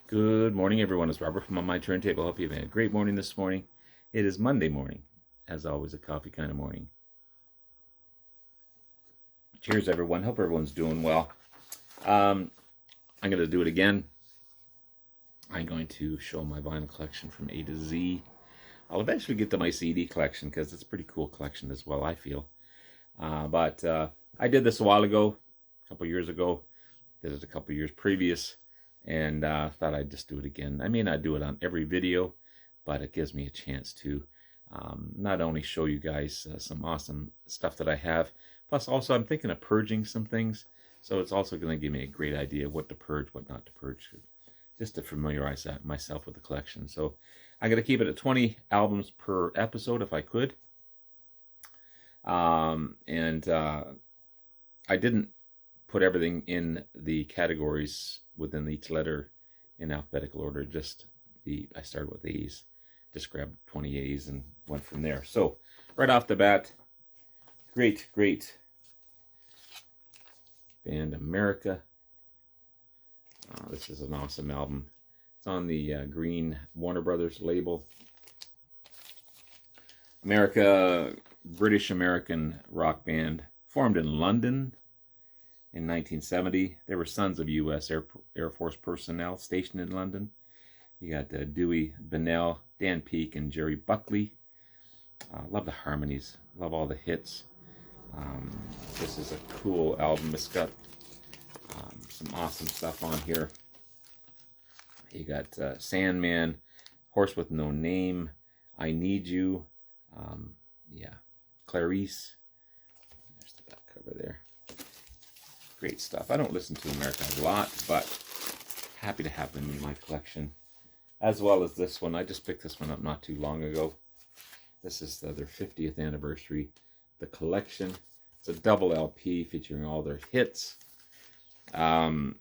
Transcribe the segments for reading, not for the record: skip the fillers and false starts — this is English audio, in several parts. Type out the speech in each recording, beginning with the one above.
Good morning, everyone. It's Robert from On My Turntable. Hope you've had a great morning this morning. It is Monday morning, as always, a coffee kind of morning. Cheers, everyone. Hope everyone's doing well. I'm going to do it again. I'm going to show my vinyl collection from A to Z. I'll eventually get to my CD collection because it's a pretty cool collection as well, I feel. But I did this a while ago, a couple years ago. Did it a couple years previous, and thought I'd just do it again. I may not do it on every video, but it gives me a chance to not only show you guys some awesome stuff that I have, plus also I'm thinking of purging some things, so it's also going to give me a great idea of what to purge, what not to purge, just to familiarize myself with the collection. So I'm going to keep it at 20 albums per episode if I could. And I didn't put everything in the categories within each letter in alphabetical order. I started with A's, just grabbed 20 A's and went from there. So right off the bat, great band America. This is an awesome album. It's on the green Warner Brothers label. America, British American rock band, formed in London in 1970. They were sons of U.S. Air Force personnel stationed in London. You got Dewey Bunnell, Dan Peake, and Jerry Buckley. Love the harmonies. Love all the hits. This is a cool album. It's got some awesome stuff on here. You got Sandman, Horse with No Name, I Need You, Clarice. There's the back cover there. Great stuff. I don't listen to America a lot, but happy to have them in my collection. As well as this one. I just picked this one up not too long ago. This is their 50th anniversary. The collection. It's a double LP featuring all their hits. Of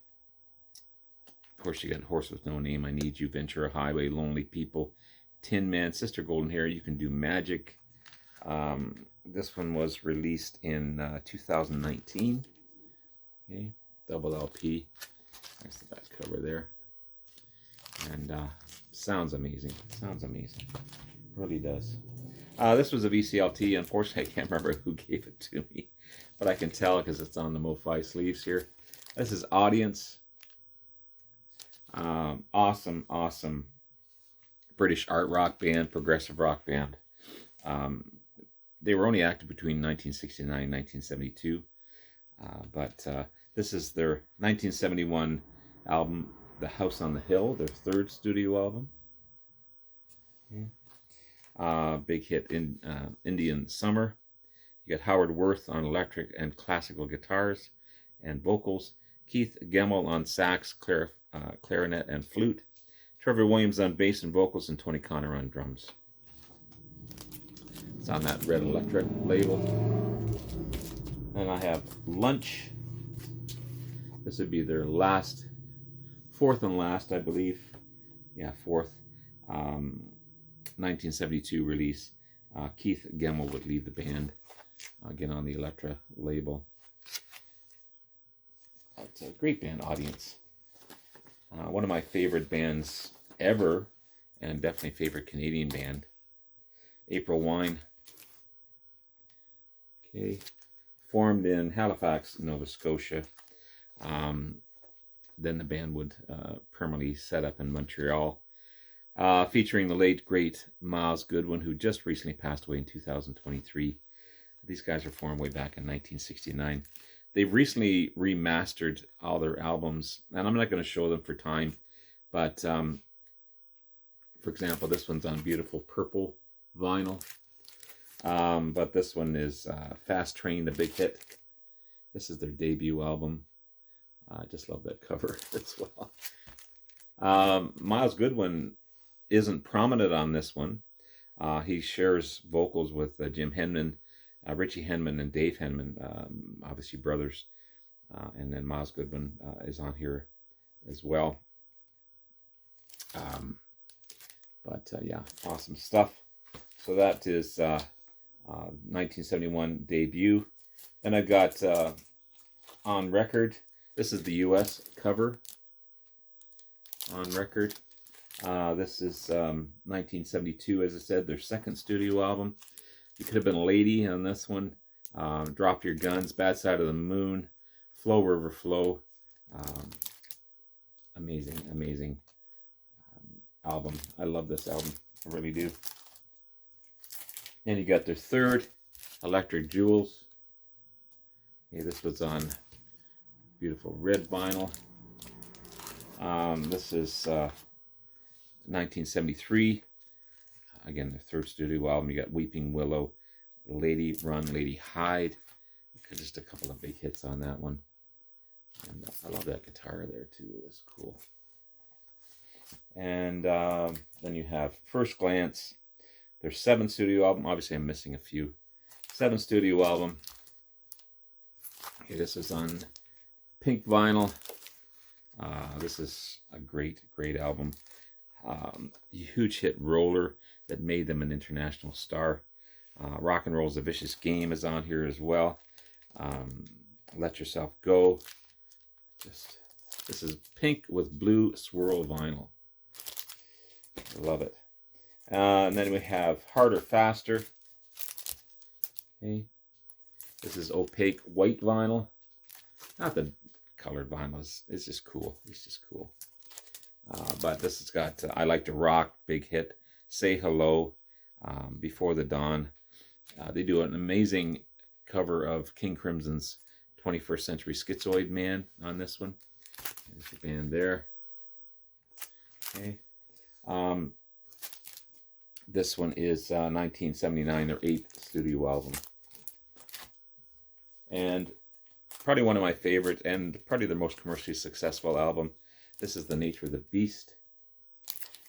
course, you got Horse with No Name, I Need You, Ventura Highway, Lonely People, Tin Man, Sister Golden Hair, You Can Do Magic. This one was released in 2019. Okay, double LP. There's the back cover there. And sounds amazing. Sounds amazing. Really does. This was a VCLT. Unfortunately, I can't remember who gave it to me, but I can tell because it's on the MoFi sleeves here. This is Audience. Awesome British art rock band, progressive rock band. They were only active between 1969 and 1972, but this is their 1971 album, The House on the Hill, their third studio album. Okay. Big hit in Indian Summer. You got Howard Worth on electric and classical guitars and vocals, Keith Gemmell on sax, clarinet, and flute, Trevor Williams on bass and vocals, and Tony Connor on drums. It's on that Red Electric label. And I have Lunch. This would be their fourth and last, I believe. Yeah, fourth. 1972 release. Keith Gemmell would leave the band, again on the Elektra label. It's a great band, Audience. One of my favorite bands ever, and definitely favorite Canadian band, April Wine. Okay, formed in Halifax, Nova Scotia. Then the band would permanently set up in Montreal, featuring the late, great Miles Goodwin, who just recently passed away in 2023. These guys were formed way back in 1969. They've recently remastered all their albums, and I'm not going to show them for time, but for example, this one's on beautiful purple vinyl, but this one is Fast Train, the big hit. This is their debut album. I just love that cover as well. Miles Goodwin isn't prominent on this one. He shares vocals with Jim Henman, Richie Henman, and Dave Henman, obviously brothers. And then Miles Goodwin is on here as well. Yeah, awesome stuff. So that is 1971 debut. Then I've got On Record. This is the U.S. cover. on record. This is 1972, as I said, their second studio album. You Could Have Been a Lady on this one. Drop Your Guns, Bad Side of the Moon, Flow River Flow. Amazing, amazing album. I love this album. I really do. And you got their third, Electric Jewels. Okay, this was on beautiful red vinyl. This is 1973. Again, the third studio album. You got Weeping Willow, Lady Run, Lady Hide. Just a couple of big hits on that one. And I love that guitar there too. That's cool. And then you have First Glance. Their seventh studio album. Obviously, I'm missing a few. Seventh studio album. Okay, this is on pink vinyl. This is a great, great album. Huge hit, Roller, that made them an international star. Rock and Roll's A Vicious Game is on here as well. Let Yourself Go. This is pink with blue swirl vinyl. I love it. And then we have Harder, Faster. Okay. This is opaque white vinyl. Not the colored vinyl. It's just cool. It's just cool. But this has got I Like to Rock, big hit. Say Hello, Before the Dawn. They do an amazing cover of King Crimson's 21st Century Schizoid Man on this one. There's the band there. Okay. This one is 1979, their 8th studio album. And probably one of my favorites, and probably the most commercially successful album. This is The Nature of the Beast.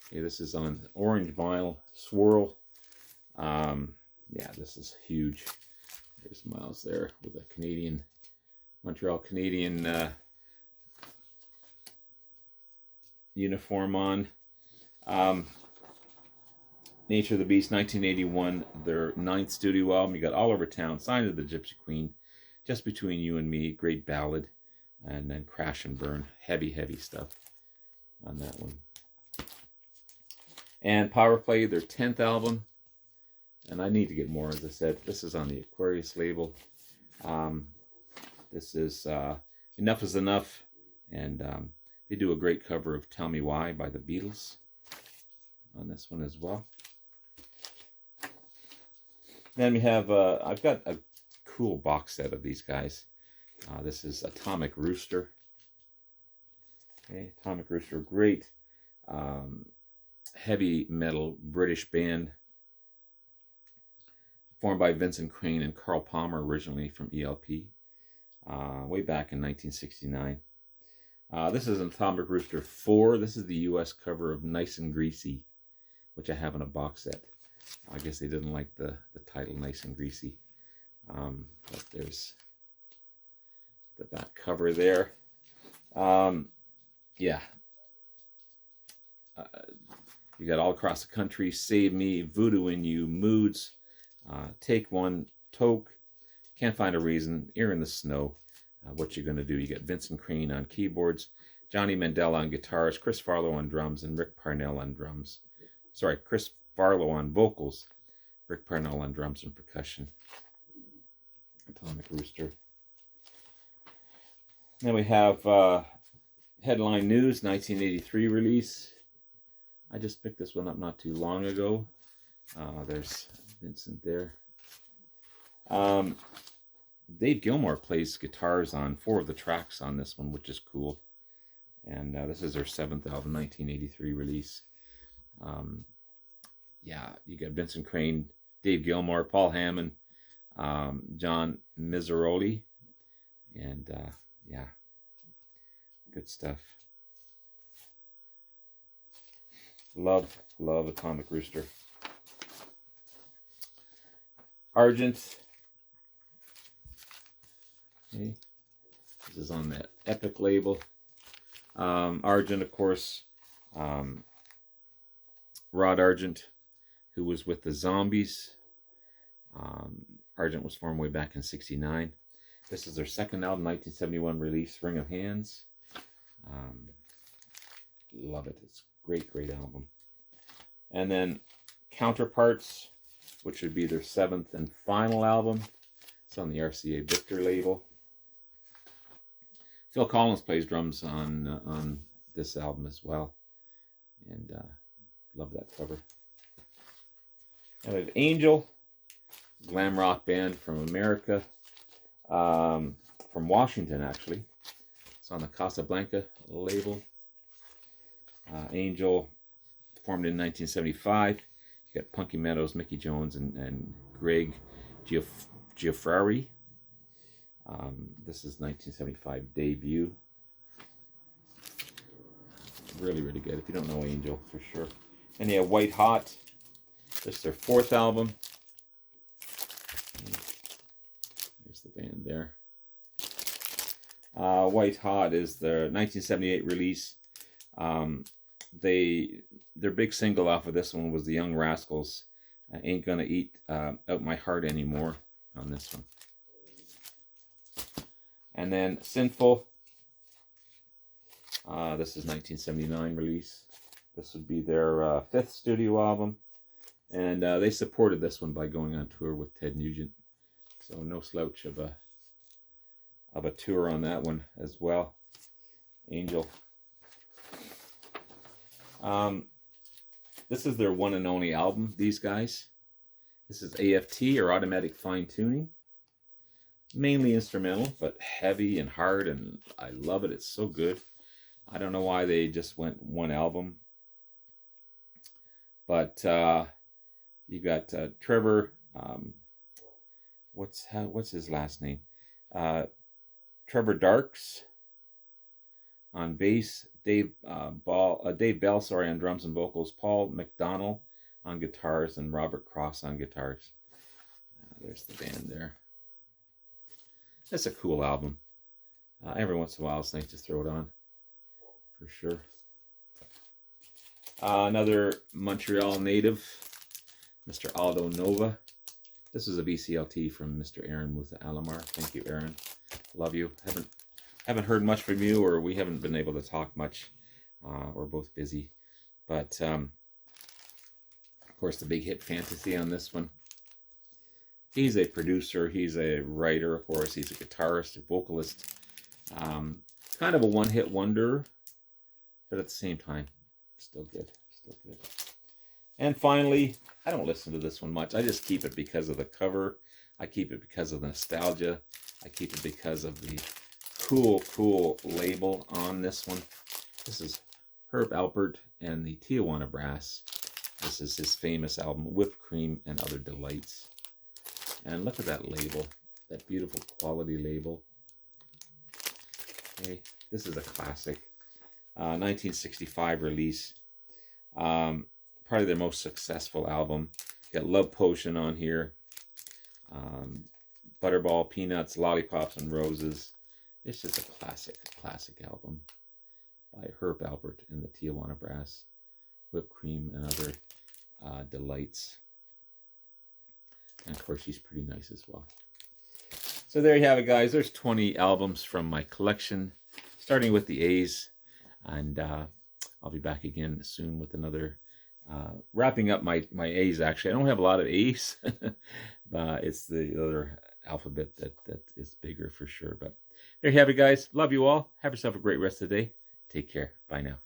Okay, this is on orange vinyl, swirl. Yeah, this is huge. There's Miles there with a Canadian, Montreal Canadian uniform on. Nature of the Beast, 1981, their 9th studio album. You got All Over Town, Sign of the Gypsy Queen, Just Between You and Me, great ballad, and then Crash and Burn, heavy, heavy stuff on that one. And Power Play, their 10th album, and I need to get more, as I said. This is on the Aquarius label. This is Enough is Enough, and they do a great cover of Tell Me Why by the Beatles on this one as well. Then we have, I've got a cool box set of these guys. This is Atomic Rooster. Okay, Atomic Rooster, great heavy metal British band. Formed by Vincent Crane and Carl Palmer, originally from ELP. Way back in 1969. This is an Atomic Rooster 4. This is the US cover of Nice and Greasy, which I have in a box set. I guess they didn't like the title Nice and Greasy. But there's the back cover there. Yeah. You got All Across the Country, Save Me, Voodoo in You, Moods, Take One, Toke, Can't Find a Reason, Ear in the Snow, What You Gonna Do. You got Vincent Crane on keyboards, Johnny Mandela on guitars, Chris Farlow on drums, and Rick Parnell on drums. Sorry, Chris Farlow on vocals, Rick Parnell on drums and percussion. Atomic Rooster. Then we have Headline News, 1983 release. I just picked this one up not too long ago. There's Vincent there. Dave Gilmour plays guitars on 4 of the tracks on this one, which is cool. And this is their 7th album, 1983 release. Yeah, you got Vincent Crane, Dave Gilmour, Paul Hammond, John Miseroli, and yeah, good stuff. Love Atomic Rooster. Argent. Okay. This is on the Epic label. Argent, of course, Rod Argent, who was with the Zombies. Argent was formed way back in '69. This is their second album, 1971 release, Ring of Hands. love it. It's a great, great album. And then Counterparts, which would be their 7th and final album. It's on the RCA Victor label. Phil Collins plays drums on this album as well. And love that cover. And we have Angel, glam rock band from America. From Washington, actually. It's on the Casablanca label. Angel, formed in 1975. You got Punky Meadows, Mickey Jones, and Greg Giuffrari. This is 1975 debut. Really, really good. If you don't know Angel, for sure. And you have White Hot. This is their 4th album. There's the band there. White Hot is their 1978 release. Their big single off of this one was the Young Rascals. Ain't Gonna Eat Out My Heart Anymore on this one. And then Sinful. This is 1979 release. This would be their 5th studio album. And they supported this one by going on tour with Ted Nugent. So no slouch of a tour on that one as well. Angel. This is their one and only album, these guys. This is AFT, or Automatic Fine Tuning. Mainly instrumental, but heavy and hard, and I love it. It's so good. I don't know why they just went one album. But you got Trevor, what's his last name? Trevor Darks on bass, Dave Bell, sorry, on drums and vocals, Paul McDonnell on guitars, and Robert Cross on guitars. There's the band there. It's a cool album. Every once in a while, it's nice to throw it on, for sure. Another Montreal native, Mr. Aldo Nova. This is a VCLT from Mr. Aaron Mutha Alamar. Thank you, Aaron. Love you. Haven't heard much from you, or we haven't been able to talk much. We're both busy. But, of course, the big hit Fantasy on this one. He's a producer. He's a writer, of course. He's a guitarist, a vocalist. Kind of a one-hit wonder, but at the same time, still good. Still good. And finally, I don't listen to this one much. I just keep it because of the cover. I keep it because of the nostalgia. I keep it because of the cool label on this one. This is Herb Alpert and the Tijuana Brass. This is his famous album, Whipped Cream and Other Delights. And look at that label, that beautiful quality label. Okay, this is a classic. 1965 release. Probably their most successful album. Got Love Potion on here. Butterball, Peanuts, Lollipops, and Roses. It's just a classic album by Herb Alpert and the Tijuana Brass. Whipped Cream and Other Delights. And of course, she's pretty nice as well. So there you have it, guys. There's 20 albums from my collection, starting with the A's. And I'll be back again soon with another, wrapping up my A's, actually. I don't have a lot of A's. It's the other alphabet that is bigger for sure. But there you have it, guys. Love you all. Have yourself a great rest of the day. Take care. Bye now.